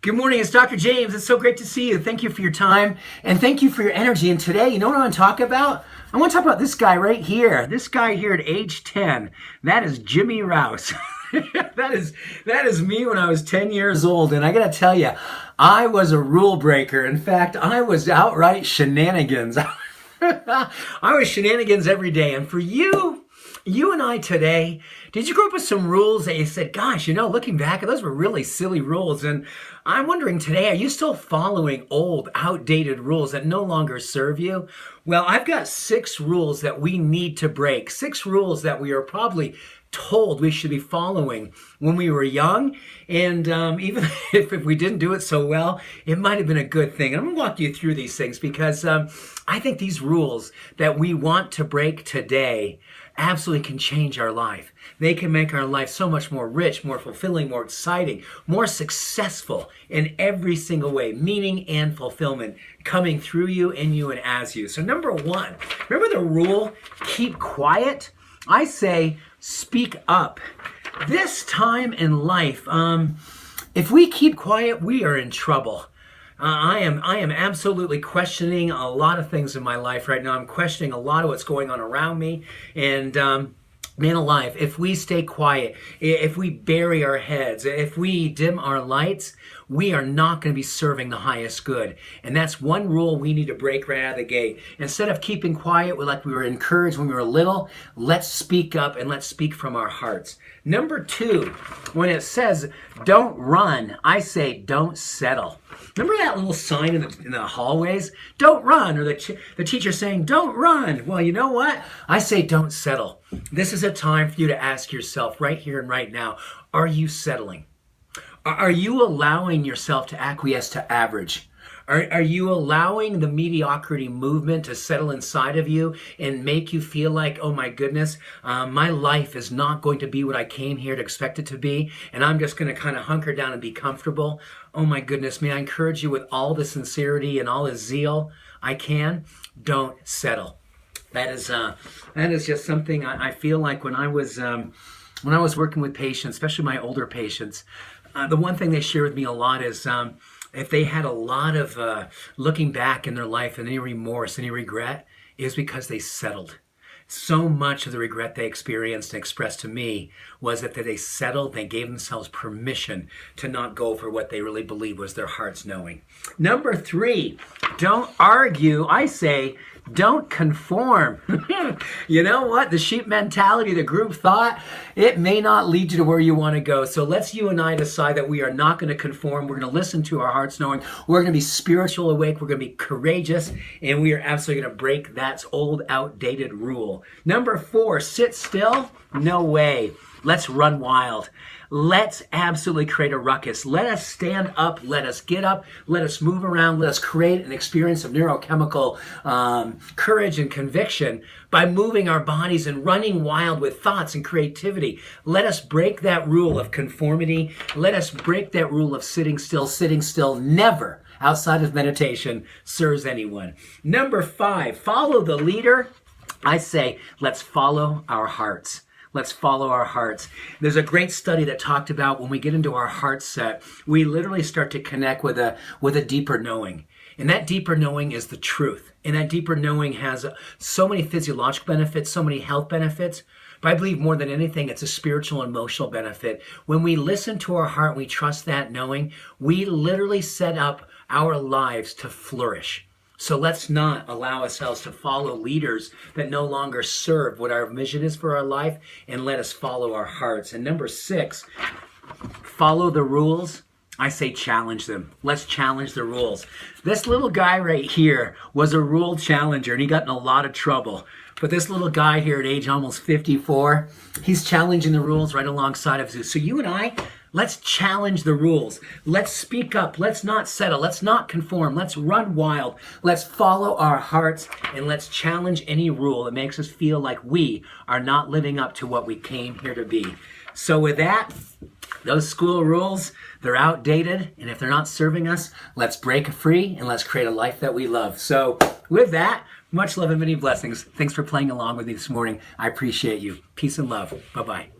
Good morning, it's Dr. James. It's so great to see you. Thank you for your time and thank you for your energy. And today, you know what I want to talk about? I want to talk about this guy right here. This guy here at age 10. That is Jimmy Rouse. that is me when I was 10 years old. And I got to tell you, I was a rule breaker. In fact, I was outright shenanigans. I was shenanigans every day. And for you and I today, did you grow up with some rules that you said, gosh, looking back, those were really silly rules? And I'm wondering today, are you still following old, outdated rules that no longer serve you? Well, I've got 6 rules that we need to break. 6 rules that we are probably told we should be following when we were young. And even if we didn't do it so well, it might have been a good thing. And I'm going to walk you through these things because I think these rules that we want to break today absolutely can change our life. They can make our life so much more rich, more fulfilling, more exciting, more successful in every single way. Meaning and fulfillment coming through you, in you, and as you. So number 1, remember the rule, keep quiet? I say, speak up. This time in life, if we keep quiet, we are in trouble. I am absolutely questioning a lot of things in my life right now. I'm questioning a lot of what's going on around me. And man alive, if we stay quiet, if we bury our heads, if we dim our lights, we are not going to be serving the highest good. And that's one rule we need to break right out of the gate. Instead of keeping quiet like we were encouraged when we were little, let's speak up and let's speak from our hearts. Number 2, when it says don't run, I say don't settle. Remember that little sign in the hallways? Don't run, or the teacher saying, don't run. Well, you know what? I say don't settle. This is a time for you to ask yourself right here and right now, are you settling? Are you allowing yourself to acquiesce to average? Are you allowing the mediocrity movement to settle inside of you and make you feel like, oh my goodness, my life is not going to be what I came here to expect it to be, and I'm just going to kind of hunker down and be comfortable? Oh my goodness, may I encourage you with all the sincerity and all the zeal I can, don't settle. That is just something I feel like when I was working with patients, especially my older patients, the one thing they share with me a lot is if they had a lot of looking back in their life and any remorse, any regret, is because they settled. So much of the regret they experienced and expressed to me was that they settled, they gave themselves permission to not go for what they really believed was their heart's knowing. Number 3, don't argue. I say, don't conform. You know what? The sheep mentality, the group thought, it may not lead you to where you want to go. So let's you and I decide that we are not going to conform. We're going to listen to our hearts knowing. We're going to be spiritual awake. We're going to be courageous. And we are absolutely going to break that old, outdated rule. Number 4, sit still. No way. Let's run wild. Let's absolutely create a ruckus. Let us stand up. Let us get up. Let us move around. Let us create an experience of neurochemical courage and conviction by moving our bodies and running wild with thoughts and creativity. Let us break that rule of conformity. Let us break that rule of sitting still. Sitting still never, outside of meditation, serves anyone. Number 5, follow the leader. I say, let's follow our hearts. Let's follow our hearts. There's a great study that talked about when we get into our heart set, we literally start to connect with a deeper knowing. And that deeper knowing is the truth. And that deeper knowing has so many physiological benefits, so many health benefits. But I believe more than anything, it's a spiritual and emotional benefit. When we listen to our heart, we trust that knowing, we literally set up our lives to flourish. So let's not allow ourselves to follow leaders that no longer serve what our vision is for our life, and let us follow our hearts. And number 6, follow the rules. I say challenge them. Let's challenge the rules. This little guy right here was a rule challenger, and he got in a lot of trouble. But this little guy here at age almost 54, he's challenging the rules right alongside of Zeus. So you and I, let's challenge the rules. Let's speak up. Let's not settle. Let's not conform. Let's run wild. Let's follow our hearts, and let's challenge any rule that makes us feel like we are not living up to what we came here to be. So with that, those school rules, they're outdated, and if they're not serving us, let's break free and let's create a life that we love. So with that, much love and many blessings. Thanks for playing along with me this morning. I appreciate you. Peace and love. Bye-bye.